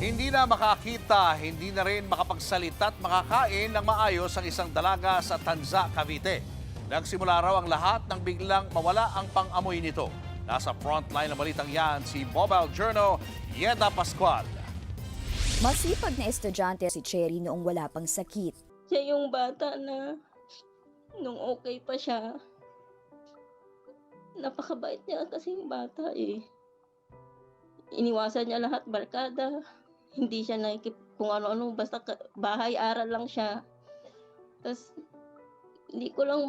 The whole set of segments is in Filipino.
Hindi na makakita, hindi na rin makapagsalita at makakain ng maayos ang isang dalaga sa Tanza, Cavite. Nagsimula raw ang lahat nang biglang mawala ang pang-amoy nito. Nasa frontline ng balitang yan si Mobile Journal, Yeda Pascual. Masipag na estudyante si Cherry noong wala pang sakit. Siya yung bata na nung okay pa siya, napakabait niya kasi yung bata eh. Iniwasan niya lahat barkada, hindi siya nakikip kung ano-ano, basta bahay, aral lang siya. Tapos, hindi ko lang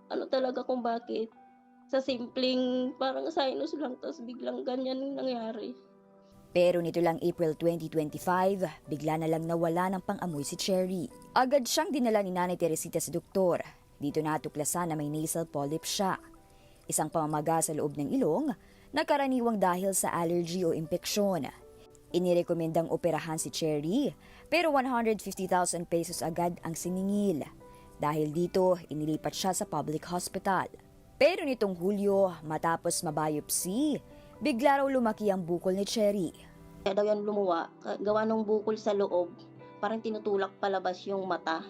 ano talaga kung bakit. Sa simpleng parang sinus lang, tapos biglang ganyan yung nangyari. Pero nito lang April 2025, bigla na lang nawala ng pang-amoy si Cherry. Agad siyang dinala ni Nanay Teresita sa doktor. Dito natuklasan na may nasal polyp siya. Isang pamamaga sa loob ng ilong na karaniwang dahil sa allergy o impeksyon. Inirekomendang operahan si Cherry, pero 150,000 pesos agad ang siningil. Dahil dito, inilipat siya sa public hospital. Pero nitong Hulyo, matapos mabiopsy, bigla raw lumaki ang bukol ni Cherry. Kaya daw yan lumuwa, gawa ng bukol sa loob, parang tinutulak palabas yung mata.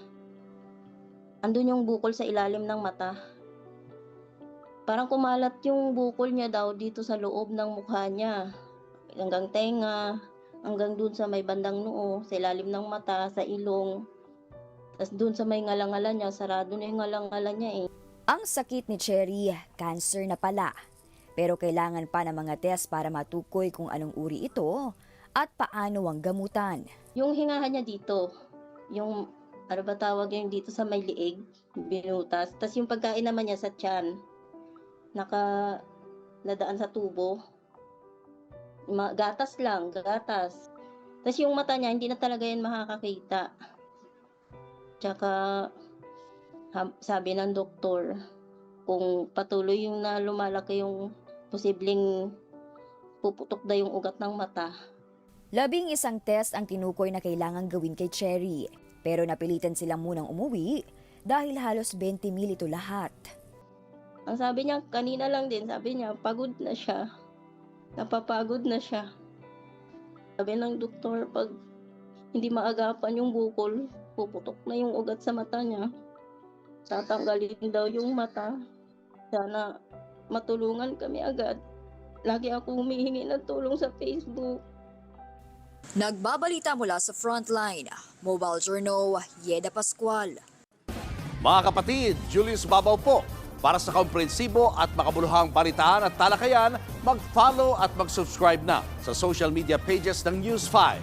Andun yung bukol sa ilalim ng mata. Parang kumalat yung bukol niya daw dito sa loob ng mukha niya. Hanggang tenga, hanggang dun sa may bandang noo, sa ilalim ng mata, sa ilong. Tapos dun sa may ngalangala niya, sarado na yung ngalangala niya eh. Ang sakit ni Cherry, cancer na pala. Pero kailangan pa ng mga test para matukoy kung anong uri ito at paano ang gamutan. Yung hingahan niya dito, yung ano ba tawag yung dito sa may liig, binutas. Tapos yung pagkain naman niya sa tiyan, nadaan sa tubo. Gatas lang, gatas. Tapos yung mata niya, hindi na talaga yan makakakita. Tsaka sabi ng doktor, kung patuloy yung na lumalaki yung posibleng puputok na yung ugat ng mata. 11 test ang tinukoy na kailangang gawin kay Cherry. Pero napilitan silang munang umuwi dahil halos 20 mil ito lahat. Ang sabi niya, kanina lang din, sabi niya, pagod na siya. Napapagod na siya. Sabi ng doktor, pag hindi maagapan yung bukol, puputok na yung ugat sa mata niya. Tatanggalin daw yung mata. Sana matulungan kami agad. Lagi ako humihingi ng tulong sa Facebook. Nagbabalita mula sa Frontline, Mobile Journal, Yeda Pascual. Mga kapatid, Julius Babaw po. Para sa komprehensibo at makabuluhang balitaan at talakayan, mag-follow at mag-subscribe na sa social media pages ng News 5.